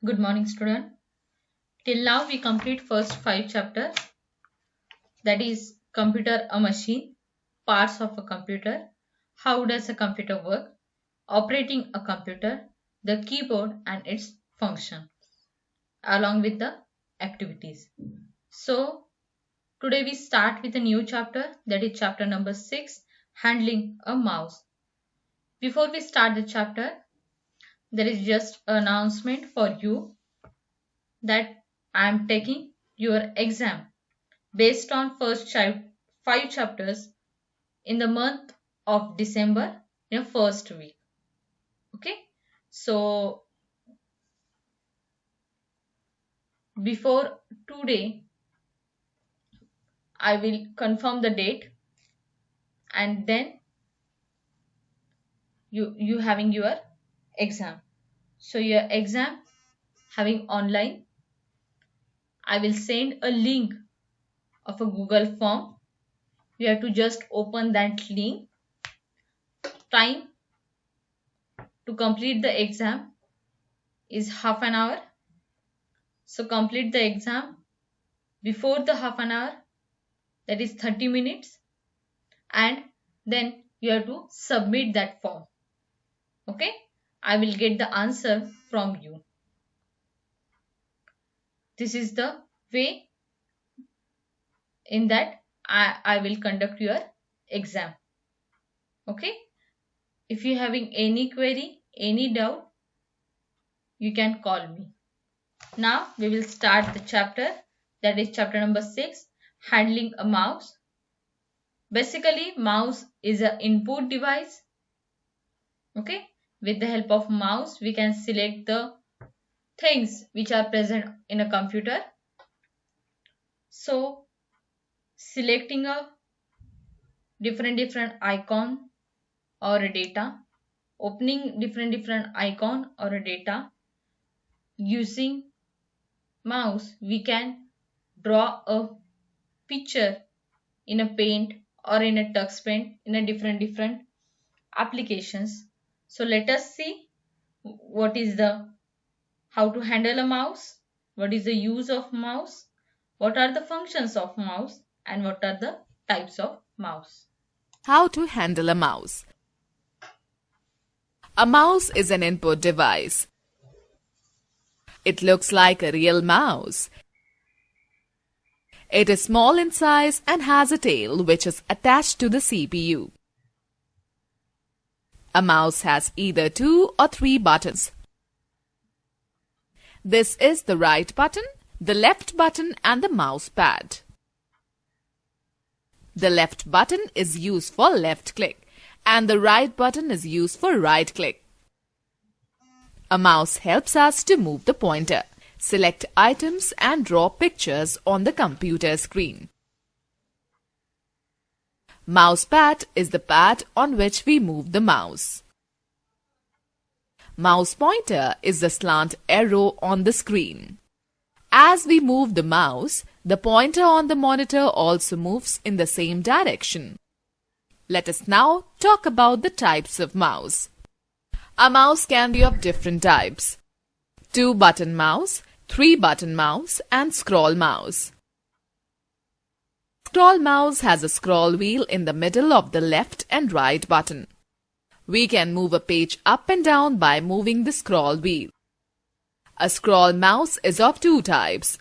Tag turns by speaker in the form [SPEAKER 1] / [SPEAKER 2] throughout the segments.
[SPEAKER 1] Good morning, student. Till now we complete first 5 chapters, that is computer a machine, parts of a computer, how does a computer work, operating a computer, the keyboard and its function, along with the activities. So today we start with a new chapter, that is chapter number 6, handling a mouse. Before we start the chapter, there is just an announcement for you that I am taking your exam based on first 5 chapters in the month of December in the first week. Okay, so before today I will confirm the date, and then you having your exam. So your exam having online, I will send a link of a Google form. You have to just open that link. Time to complete the exam is half an hour. So complete the exam before the half an hour, that is 30 minutes, and then you have to submit that form. Okay, I will get the answer from you. This is the way in that I will conduct your exam. Okay, if you having any query, any doubt, you can call me. Now we will start the chapter, that is chapter number 6, handling a mouse. Basically, mouse is an input device. Okay, with the help of mouse we can select the things which are present in a computer. So selecting a different icon or a data, opening different icon or a data, using mouse we can draw a picture in a paint or in a tux paint in a different applications. So let us see what is the how to handle a mouse, what is the use of mouse, what are the functions of mouse, and what are the types of mouse.
[SPEAKER 2] How to handle a mouse. A mouse is an input device. It looks like a real mouse. It is small in size and has a tail which is attached to the CPU. A mouse has either 2 or 3 buttons. This is the right button, the left button and the mouse pad. The left button is used for left click and the right button is used for right click. A mouse helps us to move the pointer, select items and draw pictures on the computer screen. Mouse pad is the pad on which we move the mouse. Mouse pointer is the slant arrow on the screen. As we move the mouse, the pointer on the monitor also moves in the same direction. Let us now talk about the types of mouse. A mouse can be of different types: 2-button mouse, 3-button mouse and scroll mouse. Scroll mouse has a scroll wheel in the middle of the left and right button. We can move a page up and down by moving the scroll wheel. A scroll mouse is of 2 types.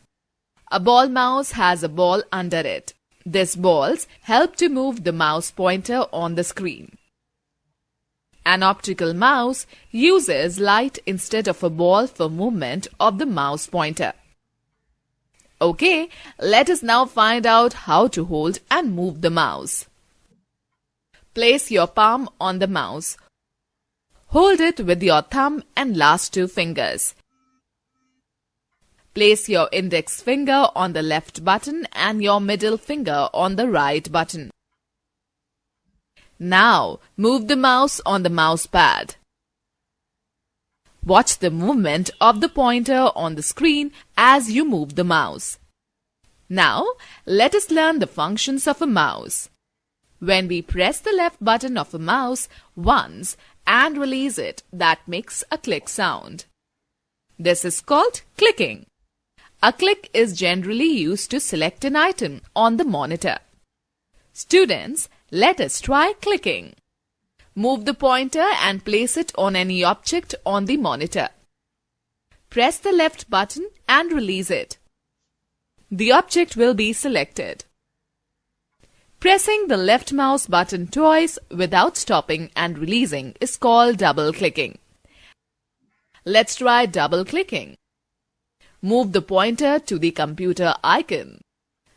[SPEAKER 2] A ball mouse has a ball under it. These balls help to move the mouse pointer on the screen. An optical mouse uses light instead of a ball for movement of the mouse pointer. Okay, let us now find out how to hold and move the mouse. Place your palm on the mouse. Hold it with your thumb and last 2 fingers. Place your index finger on the left button and your middle finger on the right button. Now, move the mouse on the mouse pad. Watch the movement of the pointer on the screen as you move the mouse. Now, let us learn the functions of a mouse. When we press the left button of a mouse once and release it, that makes a click sound. This is called clicking. A click is generally used to select an item on the monitor. Students, let us try clicking. Move the pointer and place it on any object on the monitor. Press the left button and release it. The object will be selected. Pressing the left mouse button twice without stopping and releasing is called double clicking. Let's try double clicking. Move the pointer to the computer icon.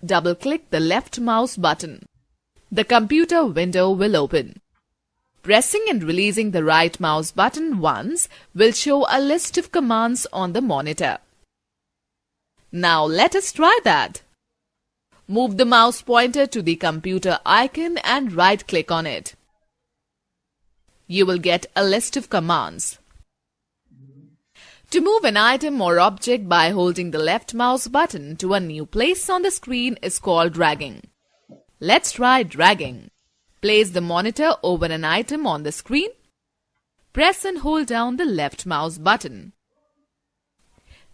[SPEAKER 2] Double click the left mouse button. The computer window will open. Pressing and releasing the right mouse button once will show a list of commands on the monitor. Now let us try that. Move the mouse pointer to the computer icon and right-click on it. You will get a list of commands. To move an item or object by holding the left mouse button to a new place on the screen is called dragging. Let's try dragging. Place the monitor over an item on the screen. Press and hold down the left mouse button.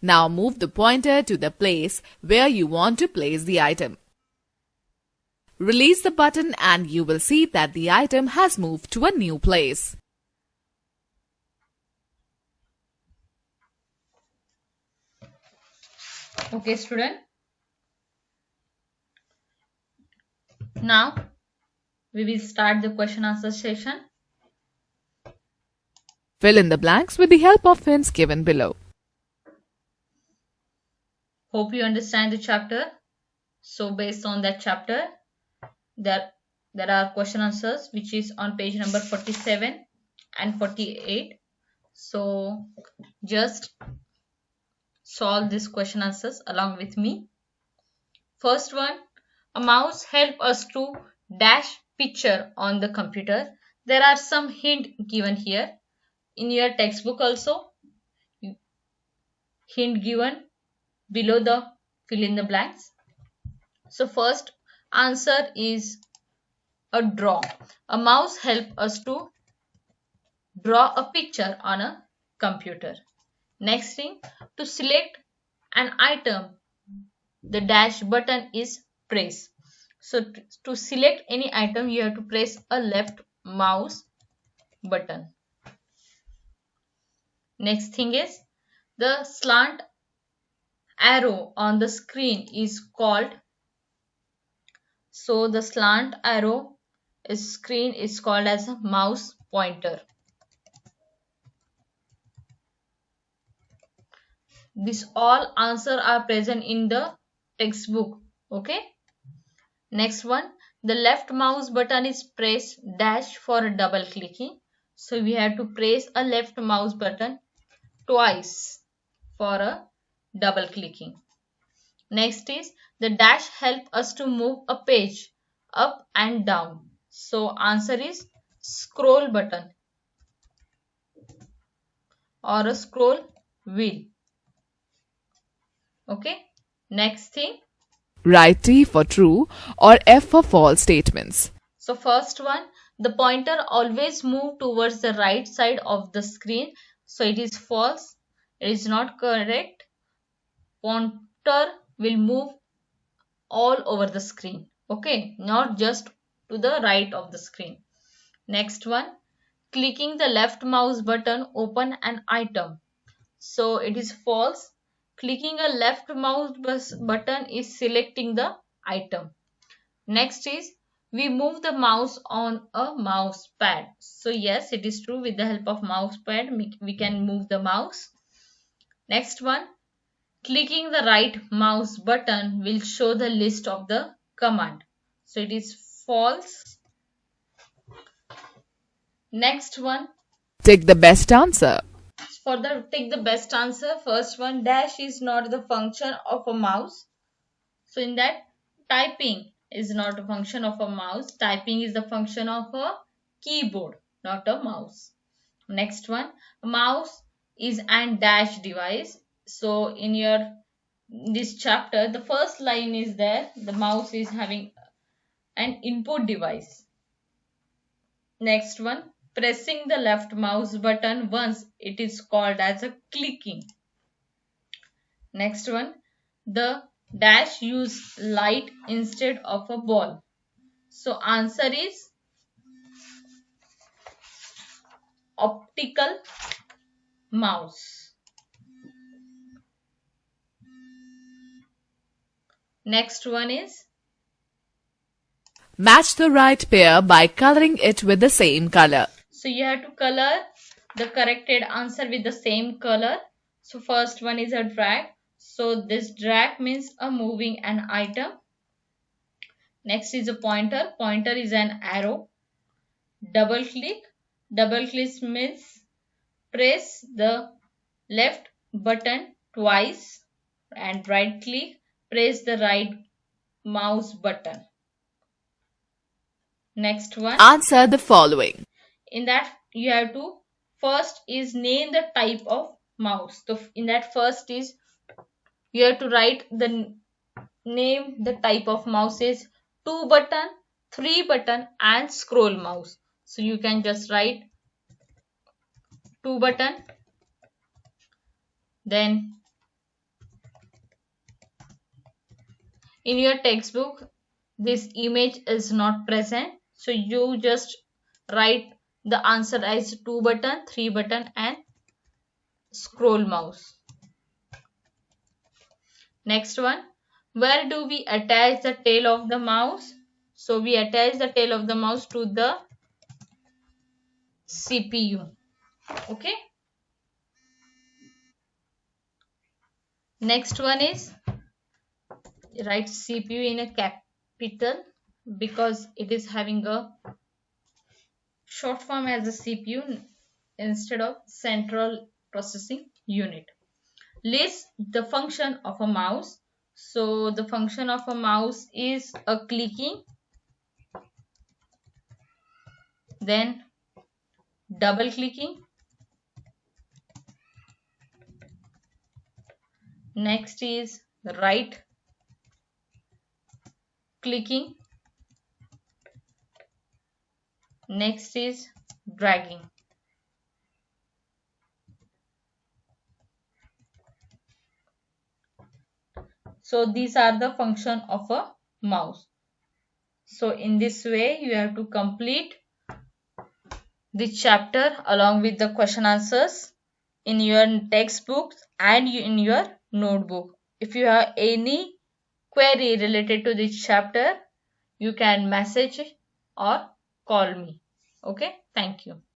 [SPEAKER 2] Now move the pointer to the place where you want to place the item. Release the button and you will see that the item has moved to a new place.
[SPEAKER 1] Okay, student. Now we will start the question answer session.
[SPEAKER 2] Fill in the blanks with the help of hints given below.
[SPEAKER 1] Hope you understand the chapter. So based on that chapter, there are question answers which is on page number 47 and 48. So just solve these question answers along with me. First one, a mouse help us to dash picture on the computer. There are some hint given here. In your textbook also, hint given below the fill in the blanks. So first answer is a draw. A mouse help us to draw a picture on a computer. Next thing, to select an item, the dash button is press. So to select any item, you have to press a left mouse button. Next thing is, the slant arrow on the screen is called, so the slant arrow screen is called as a mouse pointer. These all answers are present in the textbook. Okay. Next one, the left mouse button is press dash for double clicking. So we have to press a left mouse button twice for a double clicking. Next is, the dash help us to move a page up and down. So answer is scroll button or a scroll wheel. Okay. Next thing,
[SPEAKER 2] Write T for true or F for false statements.
[SPEAKER 1] so first one, the pointer always move towards the right side of the screen. So it is false. It is not correct. Pointer will move all over the screen. Okay, not just to the right of the screen. Next one, clicking the left mouse button open an item. So it is false. Clicking a left mouse button is selecting the item. Next is, we move the mouse on a mouse pad. So yes, it is true, with the help of mouse pad we can move the mouse. Next one, clicking the right mouse button will show the list of the command. So it is false. Next one,
[SPEAKER 2] Take the best answer.
[SPEAKER 1] for the take the best answer, first one, dash is not the function of a mouse. So in that, typing is not a function of a mouse. Typing is the function of a keyboard, not a mouse. Next one, a mouse is an dash device. So in this chapter, the first line is there, the mouse is having an input device. Next one, pressing the left mouse button once, it is called as a clicking. Next one, the dash use light instead of a ball. So answer is optical mouse. Next one is
[SPEAKER 2] Match the right pair by coloring it with the same color.
[SPEAKER 1] so you have to color the corrected answer with the same color. So first one is a drag. So this drag means a moving an item. Next is a pointer. Pointer is an arrow. Double click. Double click means press the left button twice, and right click, press the right mouse button. Next one,
[SPEAKER 2] Answer the following.
[SPEAKER 1] in that you have to first is name the type of mouse. So in that first is you have to write the name the type of mouse is 2 button, 3 button and scroll mouse. So you can just write 2 button, then in your textbook this image is not present, so you just write the answer as 2 button, 3 button and scroll mouse. Next one, where do we attach the tail of the mouse? So we attach the tail of the mouse to the CPU. Okay. Next one is write CPU in a capital because it is having a short form as a CPU instead of central processing unit. List the function of a mouse. So the function of a mouse is a clicking, then double clicking, next is right clicking, next is dragging. So these are the function of a mouse. So in this way you have to complete the chapter along with the question answers in your textbooks and in your notebook. If you have any query related to this chapter, you can message or call me. Okay, thank you.